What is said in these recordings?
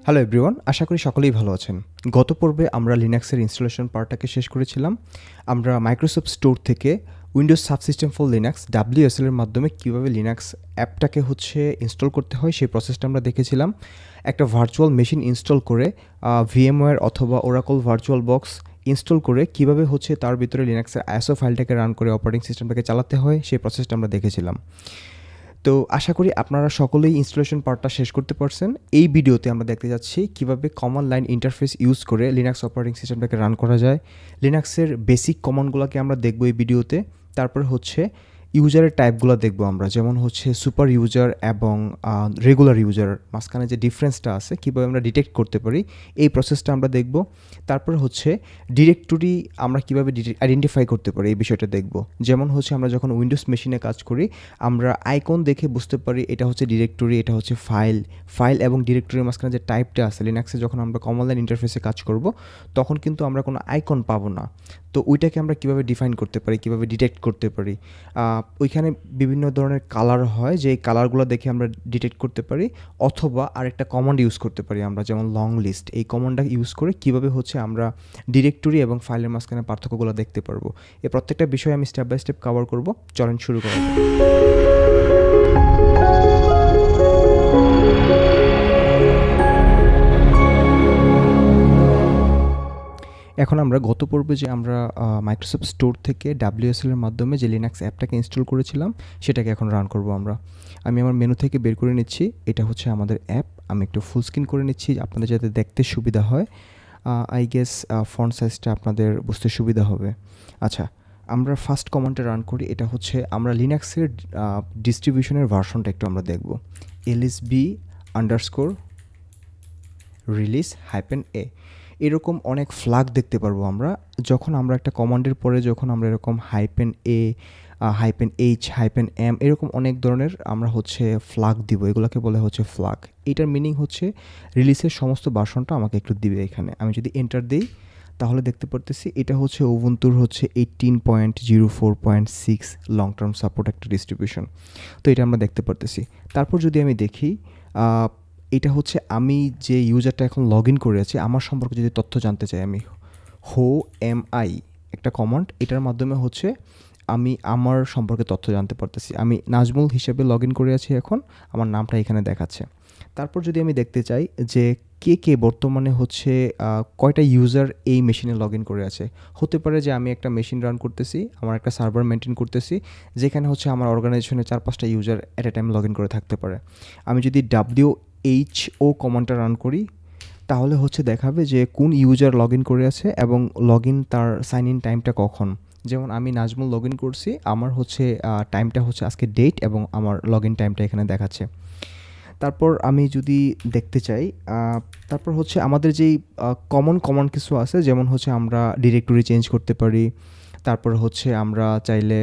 Hello everyone, আশা করি সকলেই ভালো আছেন। গত পর্বে আমরা লিনাক্সের ইনস্টলেশন পার্টটাকে শেষ করেছিলাম। আমরা মাইক্রোসফট স্টোর থেকে Windows subsystem for Linux WSL এর মাধ্যমে কীভাবে লিনাক্স অ্যাপটাকে ইনস্টল করতে হয় সেই প্রসেসটা আমরা দেখেছিলাম। একটা ভার্চুয়াল মেশিন ইনস্টল করে VMware অথবা ওরাকল ভার্চুয়াল বক্স ইনস্টল করে কীভাবে তার ভিতরে লিনাক্সের ISO ফাইলটাকে রান করে অপারেটিং সিস্টেমটাকে চালাতে হয় সেই প্রসেসটা আমরা দেখেছিলাম। তো আশা করি আপনারা সকলেই ইনস্টলেশন পার্টটা শেষ করতে পারছেন। এই ভিডিওতে আমরা দেখতে যাচ্ছি কীভাবে কমান্ড লাইন ইন্টারফেস ইউজ করে লিনাক্স অপারেটিং সিস্টেমটাকে রান করা যায়। লিনাক্সের বেসিক কমান্ডগুলোকে আমরা দেখব এই ভিডিওতে। তারপর ইউজারের টাইপগুলো দেখব আমরা, যেমন সুপার ইউজার এবং রেগুলার ইউজার মাঝখানে যে ডিফারেন্সটা আছে কীভাবে আমরা ডিটেক্ট করতে পারি এই প্রসেসটা আমরা দেখব। তারপর ডিরেক্টরি আমরা কীভাবে আইডেন্টিফাই করতে পারি এই বিষয়টা দেখব। যেমন আমরা যখন উইন্ডোজ মেশিনে কাজ করি আমরা আইকন দেখে বুঝতে পারি এটা ডিরেক্টরি, এটা ফাইল এবং ডিরেক্টরির মাঝখানে যে টাইপটা আছে। লিনাক্সে যখন আমরা কমান্ড লাইন ইন্টারফেসে কাজ করব তখন কিন্তু আমরা কোনো আইকন পাবো না। তো ওইটাকে আমরা কীভাবে ডিফাইন করতে পারি, কীভাবে ডিটেক্ট করতে পারি, ওইখানে বিভিন্ন ধরনের কালার হয়, যে কালারগুলো দেখে আমরা ডিটেক্ট করতে পারি। অথবা আরেকটা কমান্ড ইউজ করতে পারি আমরা, যেমন লং লিস্ট। এই কমান্ডটা ইউজ করে কীভাবে আমরা ডিরেক্টরি এবং ফাইলের মাঝখানে পার্থক্যগুলো দেখতে পারবো। এই প্রত্যেকটা বিষয় আমি স্টেপ বাই স্টেপ কভার করব। চলেন শুরু করা যাক। এখন আমরা গত পর্বে যে আমরা মাইক্রোসফট স্টোর থেকে WSL এর মাধ্যমে যে লিনাক্স অ্যাপটাকে ইনস্টল করেছিলাম সেটাকে এখন রান করব আমরা। আমি আমার মেনু থেকে বের করে নিচ্ছি। এটা আমাদের অ্যাপ। আমি একটু ফুল স্ক্রিন করে নিচ্ছি আপনাদের যাতে দেখতে সুবিধা হয়। আই গেস ফন্ট সাইজটা আপনাদের বুঝতে সুবিধা হবে। আচ্ছা, আমরা ফার্স্ট কমান্ডটা রান করি। এটা আমরা লিনাক্সের ডিস্ট্রিবিউশনের ভার্সনটা একটু আমরা দেখব। lsb_release-a এরকম অনেক ফ্ল্যাগ দেখতে পারবো আমরা যখন আমরা একটা কমান্ডের পরে যখন আমরা এরকম -a, -h, -m এরকম অনেক ধরনের আমরা ফ্ল্যাগ দিব। এগুলোকে বলে ফ্ল্যাগ। এটার মিনিং রিলিজের সমস্ত ভার্সনটা আমাকে একটু দিবে এখানে। আমি যদি এন্টার দিই তাহলে দেখতে পারতেছি এটা উবুন্তুর 18.04.6 লং টার্ম সাপোর্ট একটা ডিস্ট্রিবিউশন। তো এটা আমরা দেখতে পারতেছি। তারপর যদি আমি দেখি এটা আমি যে ইউজারটা এখন লগ ইন করে আছি আমার সম্পর্কে যদি তথ্য জানতে চাই, আমি mi একটা কমান্ড, এটার মাধ্যমে আমি আমার সম্পর্কে তথ্য জানতে পারতেছি। আমি নাজমুল হিসেবে লগ ইন করে আছি, এখন আমার নামটা এখানে দেখাচ্ছে। তারপর যদি আমি দেখতে চাই যে কে বর্তমানে কয়টা ইউজার এই মেশিনে লগ ইন করে আছে। হতে পারে যে আমি একটা মেশিন রান করতেছি, আমার একটা সার্ভার মেনটেন করতেছি, যেখানে আমার অর্গানাইজেশনে 4-5টা user at a time log in করে থাকতে পারে। আমি যদি WHO কমান্ডটা রান করি তাহলে দেখাবে যে কোন ইউজার লগ ইন করে আছে এবং লগ ইন তার সাইন ইন টাইমটা কখন। যেমন আমি নাজমুল লগ ইন করছি, আমার টাইমটা আজকে ডেট এবং আমার লগ ইন টাইমটা এখানে দেখাচ্ছে। তারপর আমি যদি দেখতে চাই তারপর আমাদের যেই কমন কিছু আছে, যেমন আমরা ডিরেক্টরি চেঞ্জ করতে পারি। তারপর আমরা চাইলে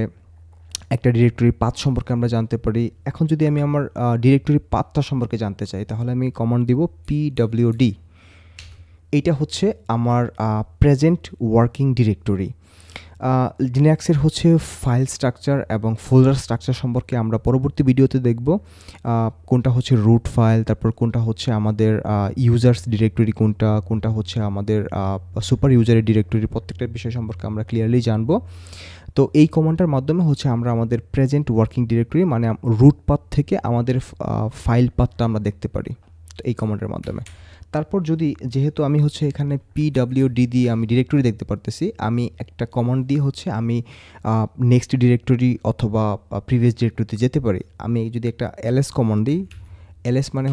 একটা ডিরেক্টরির পাথ সম্পর্কে আমরা জানতে পারি। এখন যদি আমি আমার ডিরেক্টরির পাথটা সম্পর্কে জানতে চাই তাহলে আমি কমান্ড দিব pwd। এইটা আমার প্রেজেন্ট ওয়ার্কিং ডিরেক্টরি। লিনাক্সের ফাইল স্ট্রাকচার এবং ফোল্ডার স্ট্রাকচার সম্পর্কে আমরা পরবর্তী ভিডিওতে দেখব। কোনটা রুট ফাইল, তারপর কোনটা আমাদের ইউজার্স ডিরেক্টরি, কোনটা আমাদের সুপার ইউজারের ডিরেক্টরি, প্রত্যেকটা বিষয় সম্পর্কে আমরা ক্লিয়ারলি জানবো। তো এই কমান্ডটার মাধ্যমে আমরা আমাদের প্রেজেন্ট ওয়ার্কিং ডিরেক্টরি মানে রুট পাথ থেকে আমাদের ফাইল পাথটা আমরা দেখতে পারি, তো এই কমান্ডের মাধ্যমে। তারপর যেহেতু আমি এখানে pwd দিয়ে আমি ডিরেক্টরি দেখতে পারতেছি, আমি একটা কমান্ড দিয়ে আমি নেক্সট ডিরেক্টরি অথবা প্রিভিয়াস ডিরেক্টরিতে যেতে পারি। আমি যদি একটা ls কমান্ড দিই, ls মানে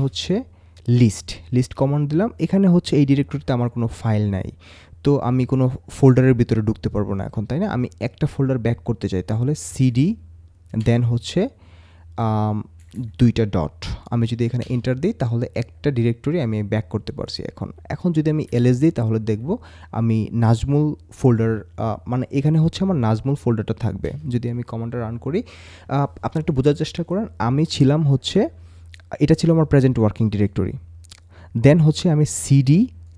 লিস্ট কমান্ড দিলাম। এখানে এই ডিরেক্টরিতে আমার কোনো ফাইল নাই, তো আমি কোনো ফোল্ডারের ভিতরে ঢুকতে পারবো না এখন, তাই না? আমি একটা ফোল্ডার ব্যাক করতে চাই, তাহলে cd দেন 2টা ডট। আমি যদি এখানে এন্টার দিই তাহলে একটা ডিরেক্টরি আমি ব্যাক করতে পারছি। এখন যদি আমি ls দিই তাহলে দেখব আমি নাজমুল ফোল্ডার, মানে এখানে আমার নাজমুল ফোল্ডারটা থাকবে। যদি আমি কমান্ডটা রান করি, আপনারা একটু বোঝার চেষ্টা করেন, আমি ছিলাম এটা ছিল আমার প্রেজেন্ট ওয়ার্কিং ডিরেক্টরি। দেন আমি cd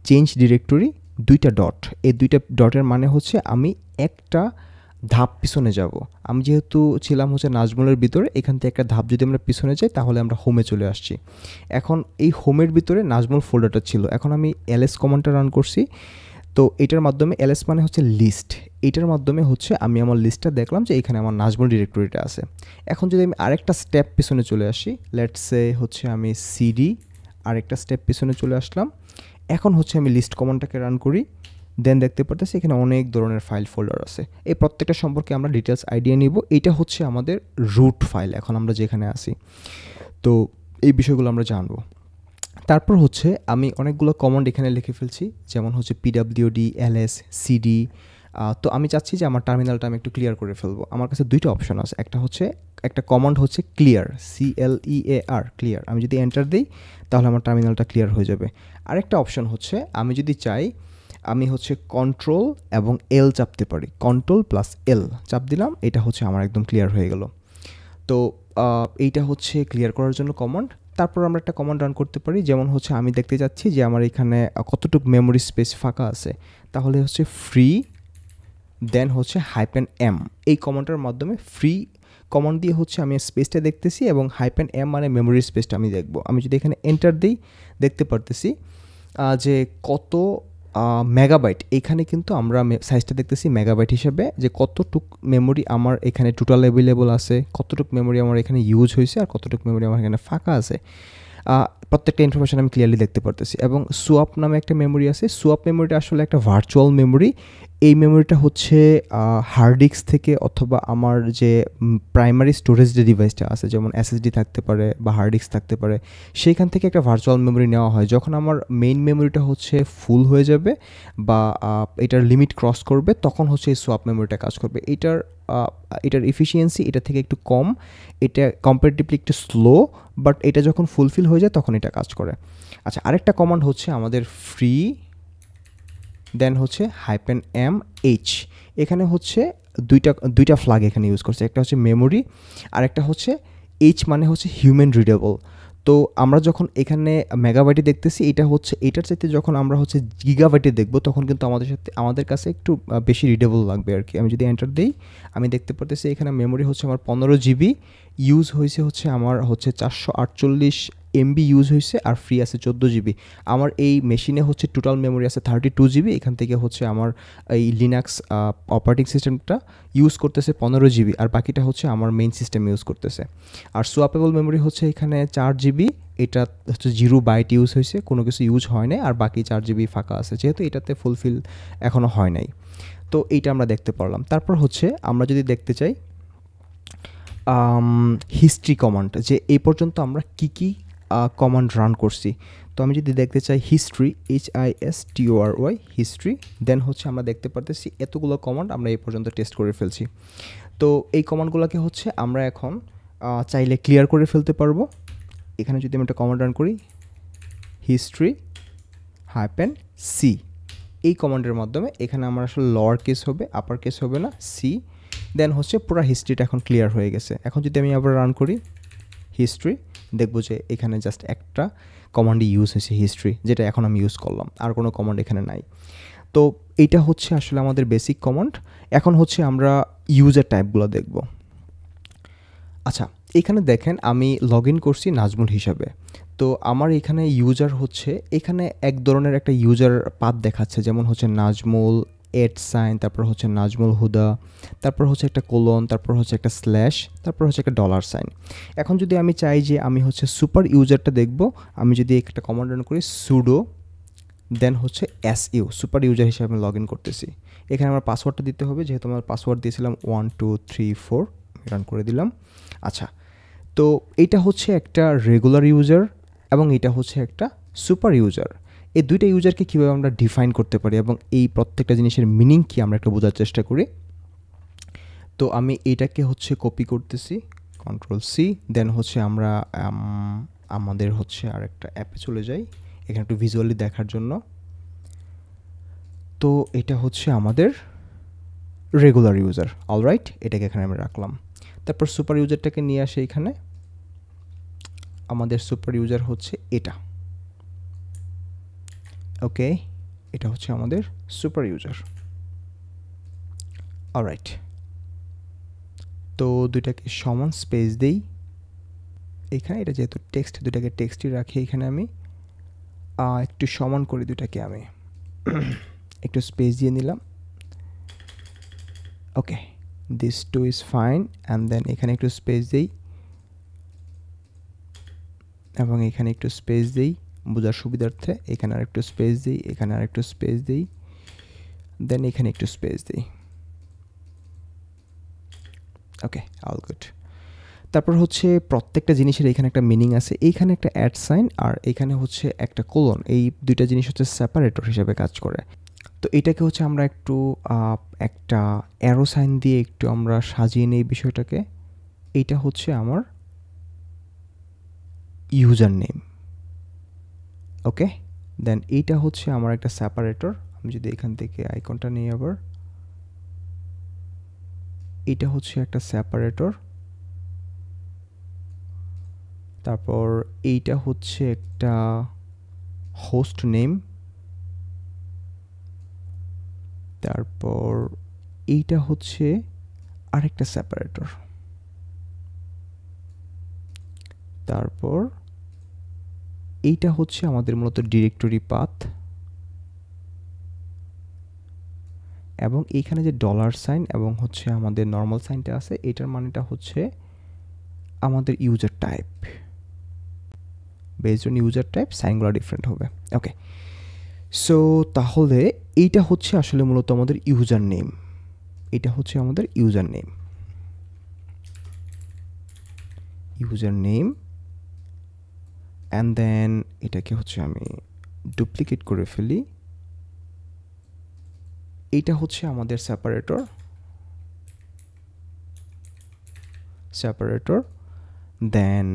চেঞ্জ ডিরেক্টরি 2টা ডট। এই 2টা ডটের মানে আমি একটা ধাপ পিছনে যাব। আমি যেহেতু ছিলাম হচ্ছে নাজমুলের ভিতরে, এখান থেকে একটা ধাপ যদি আমরা পিছনে যাই তাহলে আমরা হোমে চলে আসছি। এখন এই হোমের ভিতরে নাজমুল ফোল্ডারটা ছিল। এখন আমি ls কমান্ডটা রান করছি। তো এটার মাধ্যমে ls মানে হচ্ছে লিস্ট। এটার মাধ্যমে হচ্ছে আমি আমার লিস্টটা দেখলাম যে এখানে আমার নাজমুল ডিরেক্টরিটা আছে। এখন যদি আমি আরেকটা স্টেপ পিছনে চলে আসি, লেটস সে হচ্ছে আমি cd আরেকটা স্টেপ পিছনে চলে আসলাম। এখন হচ্ছে আমি লিস্ট কমান্ডটাকে রান করি, দেন দেখতে পারতেছি এখানে অনেক ধরনের ফাইল ফোল্ডার আছে। এই প্রত্যেকটা সম্পর্কে আমরা ডিটেলস আইডিয়া নিব। এটা হচ্ছে আমাদের রুট ফাইল, এখন আমরা যেখানে আছি। তো এই বিষয়গুলো আমরা জানবো। তারপর হচ্ছে আমি অনেকগুলো কমান্ড এখানে লিখে ফেলছি, যেমন হচ্ছে pwd, ls, cd। তো আমি চাচ্ছি যে আমার টার্মিনালটা আমি একটু ক্লিয়ার করে ফেলবো। আমার কাছে দুইটা অপশন আছে, একটা কমান্ড হচ্ছে ক্লিয়ার, CLEAR, ক্লিয়ার। আমি যদি এন্টার দিই তাহলে আমার টার্মিনালটা ক্লিয়ার হয়ে যাবে। আরেকটা অপশন হচ্ছে আমি যদি চাই আমি হচ্ছে কন্ট্রোল এবং এল চাপতে পারি, কন্ট্রোল প্লাস এল চাপ দিলাম, এটা হচ্ছে আমার একদম ক্লিয়ার হয়ে গেল। তো এইটা হচ্ছে ক্লিয়ার করার জন্য কমান্ড। তারপর আমরা একটা কমান্ড রান করতে পারি, যেমন হচ্ছে আমি দেখতে চাচ্ছি যে আমার এখানে কতটুকু মেমোরি স্পেস ফাঁকা আছে, তাহলে হচ্ছে ফ্রি দেন হচ্ছে -m। এই কমান্ডটার মাধ্যমে ফ্রি কমান্ড দিয়ে হচ্ছে আমি স্পেসটা দেখতেছি এবং -m মানে মেমোরি স্পেসটা আমি দেখব। আমি যদি এখানে এন্টার দিই দেখতে পারতেছি যে কত মেগাবাইট, এখানে কিন্তু আমরা সাইজটা দেখতেছি মেগাবাইট হিসেবে, যে কতটুক মেমোরি আমার এখানে টোটাল অ্যাভেলেবল আছে, কতটুক মেমোরি আমার এখানে ইউজ হয়েছে আর কতটুক মেমোরি আমার এখানে ফাঁকা আছে। প্রত্যেকটা ইনফরমেশন আমি ক্লিয়ারলি দেখতে পারতেছি। এবং সোয়াপ নামে একটা মেমোরি আছে। সোয়াপ মেমোরিটা আসলে একটা ভার্চুয়াল মেমোরি। এই মেমোরিটা হচ্ছে হার্ড ডিস্ক থেকে অথবা আমার যে প্রাইমারি স্টোরেজ যে ডিভাইসটা আছে, যেমন SSD থাকতে পারে বা হার্ড ডিস্ক থাকতে পারে, সেইখান থেকে একটা ভার্চুয়াল মেমোরি নেওয়া হয়। যখন আমার মেইন মেমোরিটা হচ্ছে ফুল হয়ে যাবে বা এটার লিমিট ক্রস করবে, তখন হচ্ছে এই সোয়াপ মেমোরিটা কাজ করবে। এটার এফিসিয়েন্সি এটা থেকে একটু কম, এটা কম্পারেটিভলি একটু স্লো, বাট এটা যখন ফুলফিল হয়ে যায় তখন এটা কাজ করে। আচ্ছা, আরেকটা কমান্ড হচ্ছে আমাদের ফ্রি দেন হচ্ছে -mh। এখানে হচ্ছে দুইটা ফ্ল্যাগ এখানে ইউজ করছে, একটা হচ্ছে মেমোরি আর একটা হচ্ছে এইচ মানে হচ্ছে হিউম্যান রিডেবল। তো আমরা যখন এখানে মেগাবাইটে দেখতেছি, এটার চাইতে যখন আমরা হচ্ছে গিগাবাইটে দেখব তখন কিন্তু আমাদের কাছে একটু বেশি রিডেবল লাগবে আর কি। আমি যদি এন্টার দিই আমি দেখতে পারতেছি এখানে মেমোরি হচ্ছে আমার 15 জিবি, ইউজ হয়েছে হচ্ছে আমার হচ্ছে 448 MB ইউজ হয়েছে, আর ফ্রি আছে 14 জিবি। আমার এই মেশিনে হচ্ছে টোটাল মেমোরি আছে 32 জিবি। এখান থেকে হচ্ছে আমার এই লিনাক্স অপারেটিং সিস্টেমটা ইউজ করতেছে 15 জিবি, আর বাকিটা হচ্ছে আমার মেইন সিস্টেম ইউজ করতেছে। আর সোয়াপেবল মেমোরি হচ্ছে এখানে 4 জিবি, এটা হচ্ছে 0 বাইট ইউজ হয়েছে, কোনো কিছু ইউজ হয় নাই, আর বাকি 4 জিবি ফাঁকা আছে, যেহেতু এটাতে ফুলফিল এখনও হয় নাই। তো এইটা আমরা দেখতে পারলাম। তারপর হচ্ছে আমরা যদি দেখতে চাই হিস্ট্রি কমান্ড, যে এই পর্যন্ত আমরা কি কমান্ড রান করছি। তো আমি যদি দেখতে চাই হিস্ট্রি, HISTORY, হিস্ট্রি, দেন হচ্ছে আমরা দেখতে পারতেছি এতগুলো কমান্ড আমরা এই পর্যন্ত টেস্ট করে ফেলছি। তো এই কমান্ডগুলোকে হচ্ছে আমরা এখন চাইলে ক্লিয়ার করে ফেলতে পারবো। এখানে যদি আমি একটা কমান্ড রান করি, হিস্ট্রি -c, এই কমান্ডের মাধ্যমে এখানে আমার আসলে লোয়ার কেস হবে, আপার কেস হবে না, সি, দেন হচ্ছে পুরো হিস্ট্রিটা এখন ক্লিয়ার হয়ে গেছে। এখন যদি আমি আবার রান করি হিস্ট্রি, দেখবো যে এখানে জাস্ট একটা কমান্ডই ইউজ হয়েছে, হিস্ট্রি, যেটা এখন আমি ইউজ করলাম, আর কোনো কমান্ড এখানে নাই। তো এইটা হচ্ছে আসলে আমাদের বেসিক কমান্ড। এখন হচ্ছে আমরা ইউজার টাইপগুলো দেখব। আচ্ছা, এখানে দেখেন আমি লগ ইন করছি নাজমুল হিসাবে। তো আমার এখানে ইউজার হচ্ছে, এখানে এক ধরনের একটা ইউজার পাথ দেখাচ্ছে, যেমন হচ্ছে নাজমুল @, তারপর হচ্ছে নাজমুল হুদা, তারপর হচ্ছে একটা কোলন, তারপর হচ্ছে একটা স্ল্যাশ, তারপর হচ্ছে একটা $। এখন যদি আমি চাই যে আমি হচ্ছে সুপার ইউজারটা দেখব, আমি যদি একটা কমান্ড রান করি সুডো দেন হচ্ছে SU, সুপার ইউজার হিসেবে আমি লগ ইন করতেছি। এখানে আমার পাসওয়ার্ডটা দিতে হবে, যেহেতু আমার পাসওয়ার্ড দিয়েছিলাম 1 2 3 4, রান করে দিলাম। আচ্ছা, তো এইটা হচ্ছে একটা রেগুলার ইউজার এবং এটা হচ্ছে একটা সুপার ইউজার। এই দুইটা ইউজারকে কীভাবে আমরা ডিফাইন করতে পারি এবং এই প্রত্যেকটা জিনিসের মিনিং কী আমরা একটু বোঝার চেষ্টা করি। তো আমি এইটাকে হচ্ছে কপি করতেছি, Ctrl+C, দেন হচ্ছে আমরা আমাদের হচ্ছে আরেকটা অ্যাপে চলে যাই, এখানে একটু ভিজুয়ালি দেখার জন্য। তো এটা হচ্ছে আমাদের রেগুলার ইউজার, অলরাইট, এটাকে এখানে আমি রাখলাম। তারপর সুপার ইউজারটাকে নিয়ে আসে এখানে, আমাদের সুপার ইউজার হচ্ছে এটা, ওকে, এটা হচ্ছে আমাদের সুপার ইউজার, অলরাইট। তো দুইটাকে সমান স্পেস দেই এখানে। এটা যেহেতু টেক্সট, দুইটাকে টেক্সটই রাখি এখানে আমি। একটু সমান করি দুইটাকে আমি। একটু স্পেস দিয়ে নিলাম। Okay, this too is fine. And then এখানে একটু স্পেস দেই এবং এখানে একটু স্পেস দেই বোঝার সুবিধার্থে। এখানে আর একটু স্পেস দিই, এখানে আর একটু স্পেস দিই, দেন এখানে একটু স্পেস দিই। ওকে, অল গুড। তারপর হচ্ছে প্রত্যেকটা জিনিসের এখানে একটা মিনিং আছে। এইখানে একটা অ্যাট সাইন আর এখানে হচ্ছে একটা কোলন, এই দুইটা জিনিস হচ্ছে সেপারেটর হিসেবে কাজ করে। তো এটাকে হচ্ছে আমরা একটু একটা অ্যারো সাইন দিয়ে একটু আমরা সাজিয়ে নিই বিষয়টাকে। এইটা হচ্ছে আমার ইউজার নেম। ওকে, দেন এইটা হচ্ছে আমার একটা সেপারেটর। আমি যদি এখান থেকে আইকনটা নিই আবার, এটা হচ্ছে একটা সেপারেটর। তারপর এইটা হচ্ছে একটা হোস্ট নেম। তারপর এইটা হচ্ছে আরেকটা সেপারেটর। তারপর এইটা হচ্ছে আমাদের মূলত ডিরেক্টরি পাথ। এবং এইখানে যে ডলার সাইন এবং হচ্ছে আমাদের নর্মাল সাইনটা আছে, এটার মানেটা হচ্ছে আমাদের user type. Based on user type সাইনগুলো ডিফারেন্ট হবে। ওকে, সো তাহলে এইটা হচ্ছে আসলে মূলত আমাদের ইউজার নেম। এটা হচ্ছে আমাদের user name. User name and then এটাকে হচ্ছে আমি ডুপ্লিকেট করে ফেলি। এইটা হচ্ছে আমাদের সেপারেটর। দেন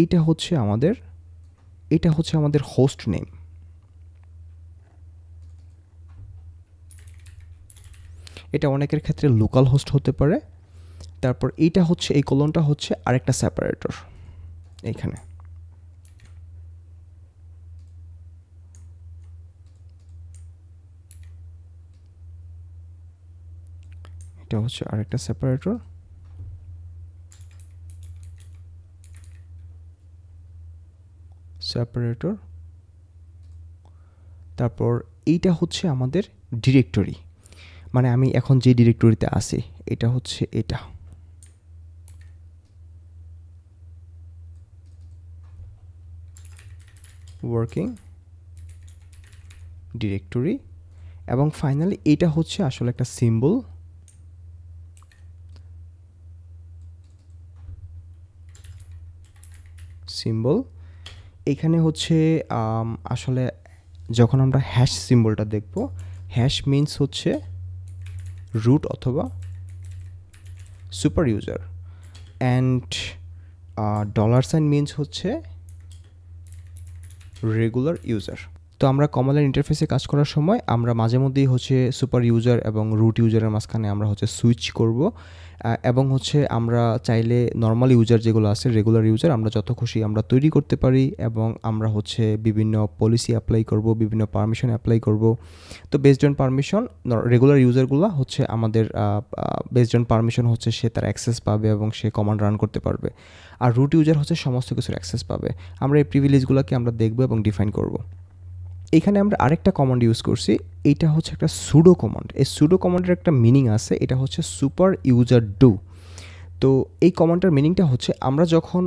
এটা হচ্ছে আমাদের হোস্ট নেম। এটা অনেকের ক্ষেত্রে লোকাল হোস্ট হতে পারে। তারপর এইটা হচ্ছে, এই কলনটা হচ্ছে আরেকটা সেপারেটর এইখানে। এটা হচ্ছে আরেকটা সেপারেটর। তারপর এইটা হচ্ছে আমাদের ডিরেক্টরি, মানে আমি এখন যে ডিরেক্টরিতে আছি এটা হচ্ছে এটা। Working directory. এবং ফাইনালি এটা হচ্ছে আসলে একটা সিম্বল। এখানে হচ্ছে আসলে যখন আমরা হ্যাশ সিম্বলটা দেখব, হ্যাশ মিনস হচ্ছে রুট অথবা super user, and dollar sign means হচ্ছে রেগুলার ইউজার। তো আমরা কমলার ইন্টারফেসে কাজ করার সময় আমরা মাঝে মধ্যেই হচ্ছে সুপার ইউজার এবং রুট ইউজারের মাঝখানে আমরা হচ্ছে সুইচ করব। এবং হচ্ছে আমরা চাইলে নর্মাল ইউজার যেগুলো আছে, রেগুলার ইউজার, আমরা যত খুশি আমরা তৈরি করতে পারি এবং আমরা হচ্ছে বিভিন্ন পলিসি অ্যাপ্লাই করব, বিভিন্ন পারমিশন অ্যাপ্লাই করব। তো বেসড অন পারমিশন রেগুলার ইউজারগুলো হচ্ছে আমাদের বেসড অন পারমিশন হচ্ছে সে তার অ্যাক্সেস পাবে এবং সে কমান্ড রান করতে পারবে। আর রুট ইউজার হচ্ছে সমস্ত কিছুর অ্যাক্সেস পাবে। আমরা এই প্রিভিলেজগুলোকে আমরা দেখব এবং ডিফাইন করব। এখানে আমরা আরেকটা কমান্ড ইউজ করছি, এইটা হচ্ছে একটা সুডো কমান্ড। এই সুডো কমান্ডের একটা মিনিং আছে, এটা হচ্ছে সুপার ইউজার ডু। তো এই কমান্ডটার মিনিংটা হচ্ছে আমরা যখন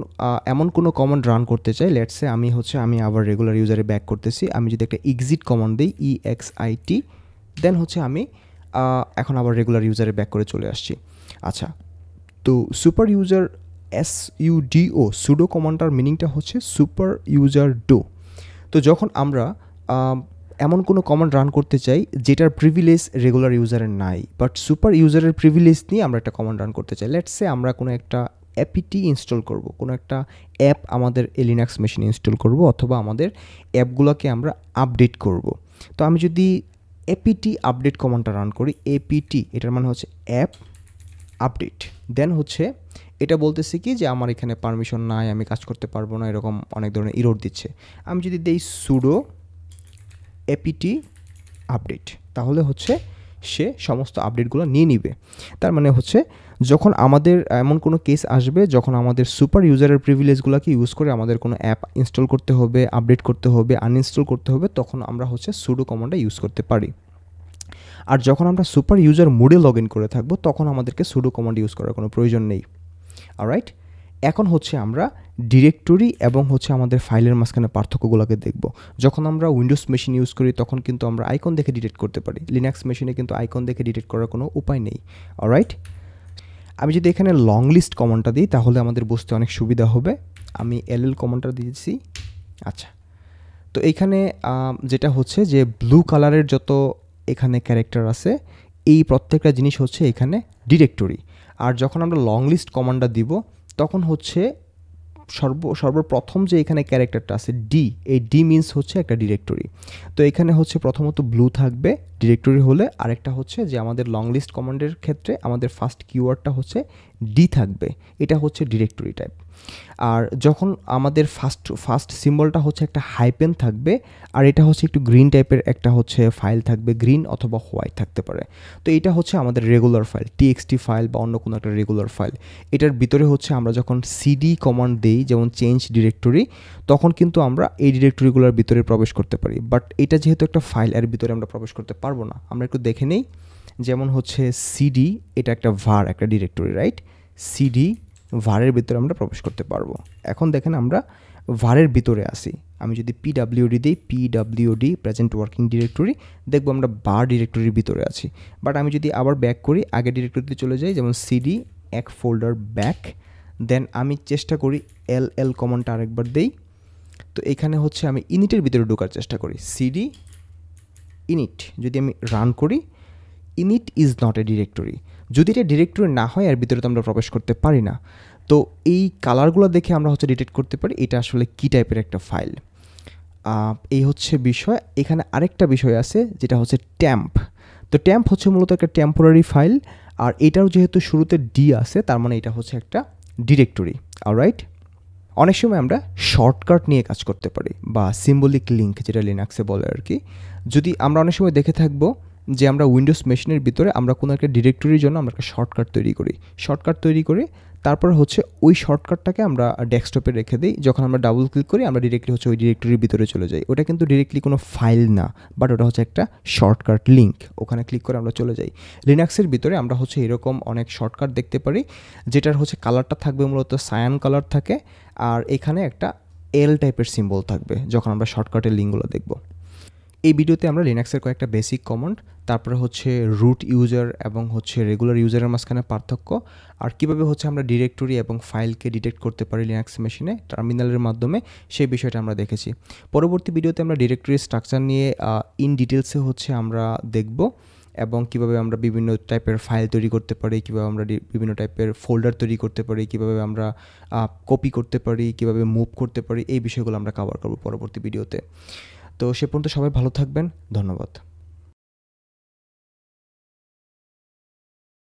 এমন কোনো কমান্ড রান করতে চাই, লেটস সে আমি আবার রেগুলার ইউজারে ব্যাক করতেছি, আমি যদি একটা এক্সিট কমান্ড দিই EXIT, দেন হচ্ছে আমি এখন আবার রেগুলার ইউজারে ব্যাক করে চলে আসছি। আচ্ছা, তো সুপার ইউজার SUDO সুডো কমান্ডটার মিনিংটা হচ্ছে সুপার ইউজার ডু। তো যখন আমরা এমন কোনো কমান্ড রান করতে চাই যেটার প্রিভিলেজ রেগুলার ইউজারের নাই, বাট সুপার ইউজারের প্রিভিলেজ নিয়ে আমরা একটা কমান্ড রান করতে চাই, লেটস সে আমরা কোনো একটা অ্যাপিটি ইনস্টল করব, কোনো একটা অ্যাপ আমাদের লিনাক্স মেশিনে ইনস্টল করব, অথবা আমাদের অ্যাপগুলোকে আমরা আপডেট করব। তো আমি যদি এপিটি আপডেট কমান্ডটা রান করি, এপিটি এটার মানে হচ্ছে অ্যাপ আপডেট, দেন হচ্ছে এটা বলতেছে কি যে আমার এখানে পারমিশন নাই, আমি কাজ করতে পারবো না, এরকম অনেক ধরনের ইরর দিচ্ছে। আমি যদি দেই সুডো এপিটি আপডেট, তাহলে হচ্ছে সে সমস্ত আপডেটগুলো নিয়ে নিবে। তার মানে হচ্ছে যখন আমাদের এমন কোনো কেস আসবে যখন আমাদের সুপার ইউজারের প্রিভিলেজগুলোকে ইউজ করে আমাদের কোনো অ্যাপ ইনস্টল করতে হবে, আপডেট করতে হবে, আনইনস্টল করতে হবে, তখন আমরা হচ্ছে সুডো কমান্ডটা ইউজ করতে পারি। আর যখন আমরা সুপার ইউজার মোডে লগ ইন করে থাকবো তখন আমাদেরকে সুডো কমান্ড ইউজ করার কোনো প্রয়োজন নেই। অলরাইট, এখন হচ্ছে আমরা ডিরেক্টরি এবং হচ্ছে আমাদের ফাইলের মাঝখানে পার্থক্যগুলোকে দেখব। যখন আমরা উইন্ডোজ মেশিন ইউজ করি তখন কিন্তু আমরা আইকন দেখে ডিটেক্ট করতে পারি, লিনাক্স মেশিনে কিন্তু আইকন দেখে ডিটেক্ট করার কোনো উপায় নেই। অলরাইট, আমি যদি এখানে লং লিস্ট কমান্ডটা দিই তাহলে আমাদের বুঝতে অনেক সুবিধা হবে। আমি এলএল কমান্ডটা দিয়েছি। আচ্ছা, তো এইখানে যেটা হচ্ছে যে ব্লু কালারের যত এখানে ক্যারেক্টার আছে এই প্রত্যেকটা জিনিস হচ্ছে এখানে ডিরেক্টরি। আর যখন আমরা লং লিস্ট কমান্ডটা দিব তখন হচ্ছে সর্বপ্রথম যে এখানে ক্যারেক্টারটা আছে ডি, এই ডি মিনস হচ্ছে একটা ডিরেক্টরি। তো এখানে হচ্ছে প্রথমত ব্লু থাকবে ডিরেক্টরি হলে, আরেকটা হচ্ছে যে আমাদের লং লিস্ট কমান্ডের ক্ষেত্রে আমাদের ফার্স্ট কিওয়ার্ডটা হচ্ছে ডি থাকবে, এটা হচ্ছে ডিরেক্টরি টাইপ। আর যখন আমাদের ফার্স্ট সিম্বলটা হচ্ছে একটা হাইপেন থাকবে, আর এটা হচ্ছে একটু গ্রিন টাইপের একটা হচ্ছে ফাইল থাকবে, গ্রিন অথবা হোয়াইট থাকতে পারে। তো এটা হচ্ছে আমাদের রেগুলার ফাইল, টিএক্সটি ফাইল বা অন্য কোনো একটা রেগুলার ফাইল। এটার ভিতরে হচ্ছে আমরা যখন সিডি কমান্ড দেই, যেমন চেঞ্জ ডিরেক্টরি, তখন কিন্তু আমরা এই ডিরেক্টরিগুলোর ভিতরে প্রবেশ করতে পারি। বাট এটা যেহেতু একটা ফাইল, এর ভিতরে আমরা প্রবেশ করতে পারবো না। আমরা একটু দেখে নেই, যেমন হচ্ছে সিডি, এটা একটা ভার, একটা ডিরেক্টরি, রাইট? সিডি ভারের ভিতরে আমরা প্রবেশ করতে পারবো। এখন দেখেন আমরা ভারের ভিতরে আসি। আমি যদি পিডাব্লিউডি দিই, পিডাব্লিউডি প্রেজেন্ট ওয়ার্কিং ডিরেক্টরি, দেখবো আমরা বার ডিরেক্টরির ভিতরে আছি। বাট আমি যদি আবার ব্যাক করি, আগের ডিরেক্টরিতে চলে যাই, যেমন সিডি এক ফোল্ডার ব্যাক, দেন আমি চেষ্টা করি এল কমান্ডটা আরেকবার দেই। তো এখানে হচ্ছে আমি ইনিটের ভিতরে ঢোকার চেষ্টা করি, সিডি ইনিট। যদি আমি রান করি, init is not a directory. যদি এটা ডিরেক্টরি না হয় এর ভিতরে তো আমরা প্রবেশ করতে পারি না। তো এই কালারগুলো দেখে আমরা হচ্ছে ডিটেক্ট করতে পারি এটা আসলে কী টাইপের একটা ফাইল। এই হচ্ছে বিষয়। এখানে আরেকটা বিষয় আছে যেটা হচ্ছে ট্যাম্প। তো ট্যাম্প হচ্ছে মূলত একটা টেম্পোরারি ফাইল, আর এটাও যেহেতু শুরুতে ডি আছে তার মানে এটা হচ্ছে একটা ডিরেক্টরি। অলরাইট, অনেক সময় আমরা শর্টকাট নিয়ে কাজ করতে পারি বা সিম্বলিক লিঙ্ক যেটা লিনাক্সে বলে আর কি। যদি আমরা অনেক সময় দেখে থাকবো যে আমরা উইন্ডোজ মেশিনের ভিতরে আমরা কোনো একটা ডিরেক্টরির জন্য আমরা একটা শর্টকাট তৈরি করি, তারপর হচ্ছে ওই শর্টকাটটাকে আমরা ডেস্কটপে রেখে দিই। যখন আমরা ডাবল ক্লিক করি আমরা ডিরেক্টলি হচ্ছে ওই ডিরেক্টরির ভিতরে চলে যাই। ওটা কিন্তু ডিরেক্টলি কোনো ফাইল না, বাট ওটা হচ্ছে একটা শর্টকাট লিঙ্ক। ওখানে ক্লিক করে আমরা চলে যাই। লিনাক্সের ভিতরে আমরা হচ্ছে এরকম অনেক শর্টকাট দেখতে পারি, যেটার হচ্ছে কালারটা থাকবে মূলত সায়ান কালার থাকে, আর এখানে একটা এল টাইপের সিম্বল থাকবে যখন আমরা শর্টকাটের লিঙ্কগুলো দেখব। এই ভিডিওতে আমরা লিনাক্সের কয়েকটা বেসিক কমান্ড, তারপরে হচ্ছে রুট ইউজার এবং হচ্ছে রেগুলার ইউজারের মাঝখানে পার্থক্য, আর কীভাবে হচ্ছে আমরা ডিরেক্টরি এবং ফাইলকে ডিটেক্ট করতে পারি লিনাক্স মেশিনে টার্মিনালের মাধ্যমে, সেই বিষয়টা আমরা দেখেছি। পরবর্তী ভিডিওতে আমরা ডিরেক্টরি স্ট্রাকচার নিয়ে ইন ডিটেলসে হচ্ছে আমরা দেখব, এবং কীভাবে আমরা বিভিন্ন টাইপের ফাইল তৈরি করতে পারি, কীভাবে আমরা বিভিন্ন টাইপের ফোল্ডার তৈরি করতে পারি, কীভাবে আমরা কপি করতে পারি, কীভাবে মুভ করতে পারি, এই বিষয়গুলো আমরা কভার করব পরবর্তী ভিডিওতে। তো সে পর্যন্ত সবাই ভালো থাকবেন, ধন্যবাদ।